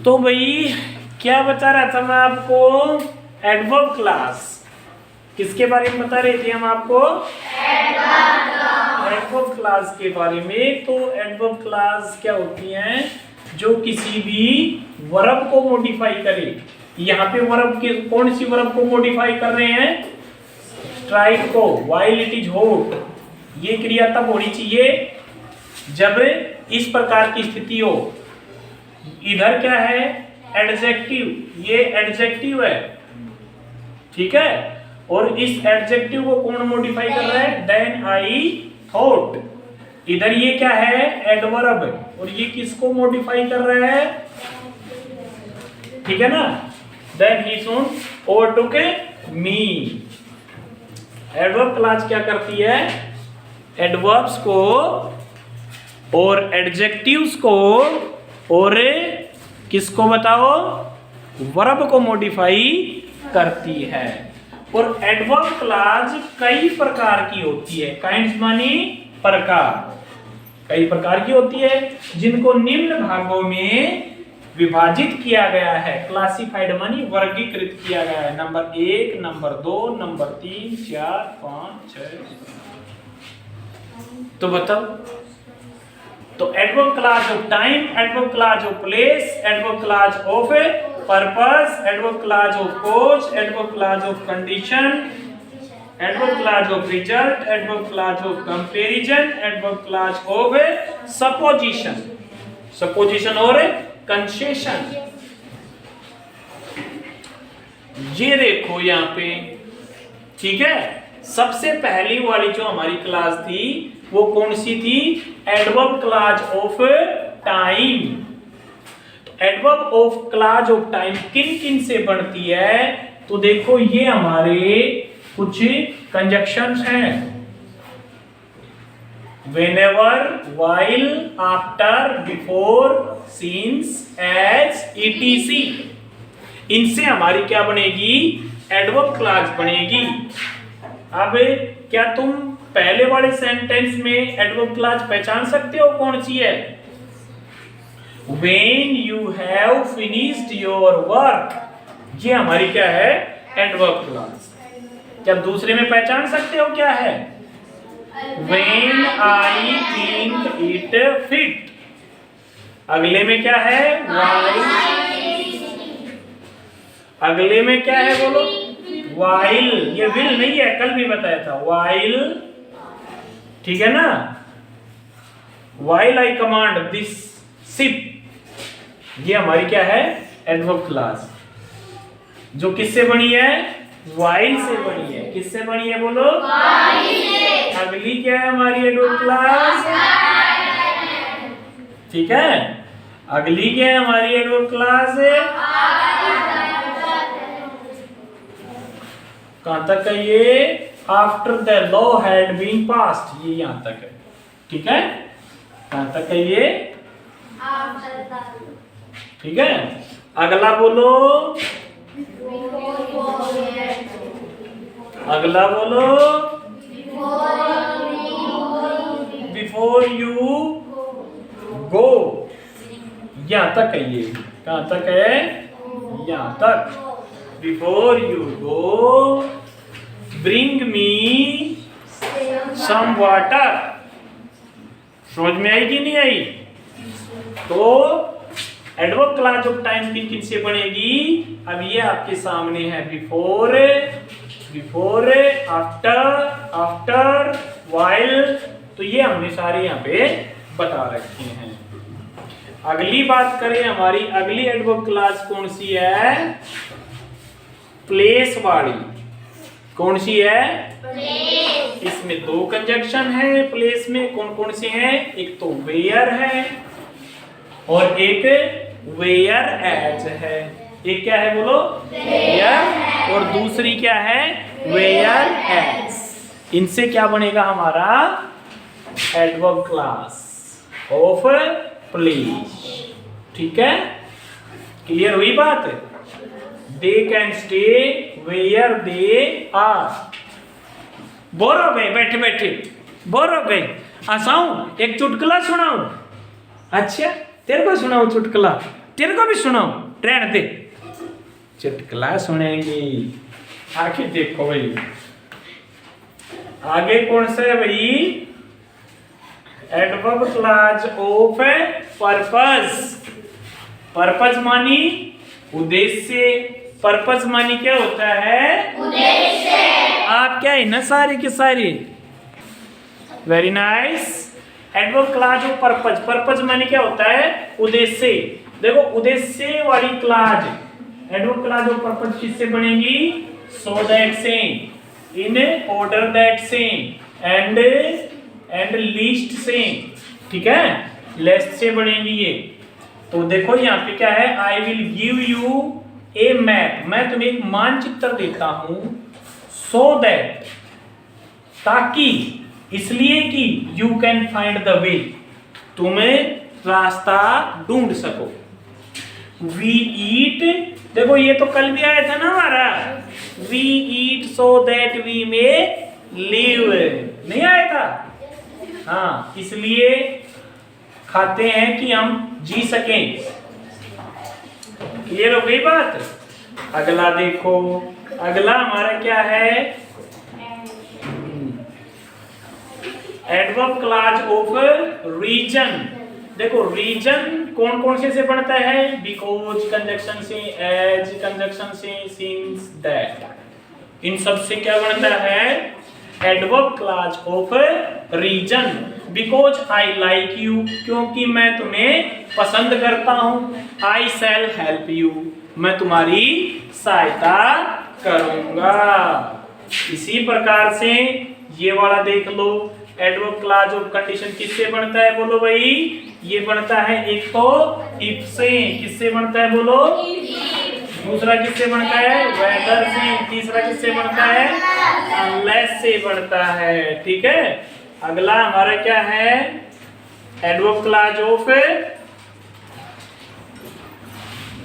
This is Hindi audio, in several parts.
तो भाई क्या बता रहा था मैं आपको, एडवर्ब क्लास। किसके बारे में बता रहे थे हम आपको? एडवर्ब क्लास के बारे में। तो एडवर्ब क्लास क्या होती हैं? जो किसी भी वर्ब को मॉडिफाई करे। यहाँ पे वर्ब के कौन सी वर्ब को मॉडिफाई कर रहे हैं? स्ट्राइक को, व्हाइल इट इज हॉट। ये क्रिया तब होनी चाहिए जब इस प्रकार की स्थिति हो। इधर क्या है? एडजेक्टिव, ये एडजेक्टिव है, ठीक है। और इस एडजेक्टिव को कौन मॉडिफाई कर रहा है? Then I thought. इधर ये क्या है? एडवर्ब, और ये किसको मॉडिफाई कर रहा है? ठीक है ना। Then he soon overtook me. Adverb class क्या करती है? एडवर्ब्स को और एडजेक्टिव्स को और किसको बताओ? वर्ब को मॉडिफाई करती है। और एडवर्ब क्लास कई प्रकार की होती है। काइंड्स मानी प्रकार, कई प्रकार की होती है, जिनको निम्न भागों में विभाजित किया गया है। क्लासिफाइड मानी वर्गीकृत किया गया है। Number 1, number 2, number 3, 4, 5, 6। तो बताओ। तो adverb class of time, adverb class of place, adverb class of purpose, adverb class of cause, adverb class of condition, adverb class of result, adverb class of comparison, adverb class of supposition, supposition और कंसेशन। ये देखो यहाँ पे, ठीक है। सबसे पहली वाली जो हमारी क्लास थी वो कौन सी थी? Adverb class of time. तो adverb of class of time किन किन से बनती है? तो देखो ये हमारे कुछ कंजक्शंस हैं। whenever, while, after, before, since, as, etc। इनसे हमारी क्या बनेगी? एडवर्ब क्लास बनेगी। अब क्या तुम पहले वाले सेंटेंस में एडवर्ब क्लास पहचान सकते हो कौन सी है? When you have finished your work, ये हमारी क्या है? Adverb class. क्या दूसरे में पहचान सकते हो क्या है? When I think it fit। अगले में क्या है? अगले में क्या है बोलो? while। ये will नहीं है, कल भी बताया था। while, ठीक है ना। while I command this ship, ये हमारी क्या है? एडवर्ब क्लास, जो किससे बनी है? while से बनी है। किससे बनी है बोलो? while से। अगली क्या है हमारी एडवर्ब क्लास? ठीक है। अगली क्या है हमारी एडवर्ब क्लास? कहां तक है ये? After the law had been passed, ये यहां तक है, ठीक है। कहां तक है ये? ठीक है। अगला बोलो, अगला बोलो। बिफोर यू गो, यहां तक है ये। कहां तक है? यहां तक। Before you go bring me some water. समझ में आई कि नहीं आई? तो एडवर्ब क्लास ऑफ टाइम किन किन से बनेगी? अब ये आपके सामने है। Before, before, after, after, while. तो ये हमने सारे यहाँ पे बता रखे हैं। अगली बात करें, हमारी अगली एडवर्ब क्लास कौन सी है? प्लेस वाली। कौन सी है? प्लेस। इसमें दो कंजक्शन है प्लेस में। कौन कौन से हैं? एक तो वेयर है और एक वेयर एज है। एक क्या है बोलो? वेयर। और दूसरी क्या है? Where as. इनसे क्या बनेगा हमारा? Adverb class of place. ठीक है, क्लियर हुई बात? They can stay where they are. बोर हो गए बैठे बैठे? बोर हो गए? हंसाऊं? एक चुटकुला सुनाऊं? अच्छा तेरे को सुनाऊं चुटकुला? तेरे को भी सुनो, ट्रेन दे, चुटकुला सुनेंगे। आगे देखो भाई, आगे कौन सा है भाई? Adverb clause of purpose. Purpose मानी उद्देश्य। पर्पस मानी क्या होता है? उद्देश्य। आप क्या है ना सारी की सारी, very nice. Adverb clause of purpose. Purpose मानी क्या होता है? उद्देश्य। देखो उद्देश्य वाली clause, adverb clause of purpose किससे बनेगी? सो दैट से, इन ऑर्डर दैट से, एंड लीस्ट से, ठीक है, लेस्ट से बनेगी ये। तो देखो यहाँ पे क्या है? I will give U A map, मैं तुम्हें एक मानचित्र देता हूं, सो दैट, ताकि, इसलिए कि, you can find the way, तुम्हें रास्ता ढूंढ सको। वी ईट, देखो ये तो कल भी आया था ना हमारा, we eat so that we may live, नहीं आया था? हाँ, इसलिए खाते हैं कि हम जी सकें। क्लियर हो गई बात? अगला देखो, अगला हमारा क्या है? Adverb clause of reason. देखो रीजन कौन कौन से बनता है? बिकॉज कंजक्शन से, एज कंजक्शन से, सिंस, दैट, इन सब से क्या बनता है? Adverb clause of reason. Because I like you, क्योंकि मैं तुम्हें पसंद करता हूं। आई शैल हेल्प यू, मैं तुम्हारी सहायता करूंगा। इसी प्रकार से ये वाला देख लो, एडवर्ब क्लॉज ऑफ कंडीशन किससे बनता है? बोलो भाई, ये बनता है एक तो इफ से, किससे बनता है बोलो? दूसरा किससे बनता है? वेदर से। तीसरा किससे बनता है? अनलेस से बनता है, ठीक है। अगला हमारा क्या है? एडवर्ब क्लॉज ऑफ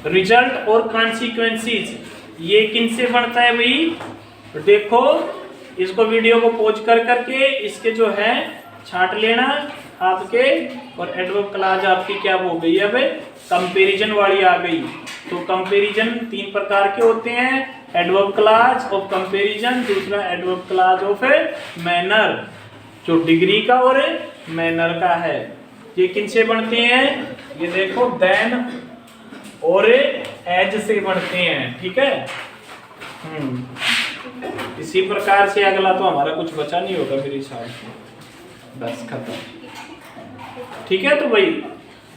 रिजल्ट और कॉन्सिक्वेंसेस। ये किनसे बनता है भाई? देखो, इसको वीडियो को पॉज कर करके इसके जो है छांट लेना आपके, और एडवर्ब क्लॉज आपकी क्या हो गई है? अब कंपैरिजन वाली आ गई। तो कंपैरिजन 3 प्रकार के होते हैं, एडवर्ब क्लॉज ऑफ कंपैरिजन, दूसरा एडवर्ब क्लॉज ऑफ मैनर, जो डिग्री का और मैनर का है। ये किनसे बनते हैं? ये देखो, देन और एज से बनते हैं, ठीक है। इसी प्रकार से अगला तो हमारा कुछ बचा नहीं होगा मेरे हिसाब से, बस खत्म, ठीक है। तो भाई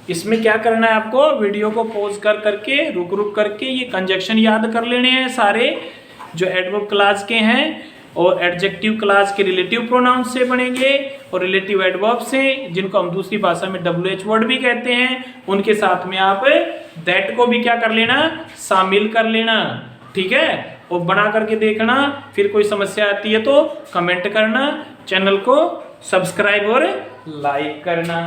इसमें क्या करना है आपको? वीडियो को पॉज कर करके, रुक रुक करके ये कंजक्शन याद कर लेने हैं सारे जो एडवर्ब क्लॉज के हैं, और एडजेक्टिव क्लॉज के रिलेटिव प्रोनाउन से बनेंगे, और रिलेटिव एडवर्ब से, जिनको हम दूसरी भाषा में WH वर्ड भी कहते हैं, उनके साथ में आप दैट को भी क्या कर लेना? शामिल कर लेना, ठीक है। और बना करके देखना, फिर कोई समस्या आती है तो कमेंट करना, चैनल को सब्सक्राइब और लाइक करना।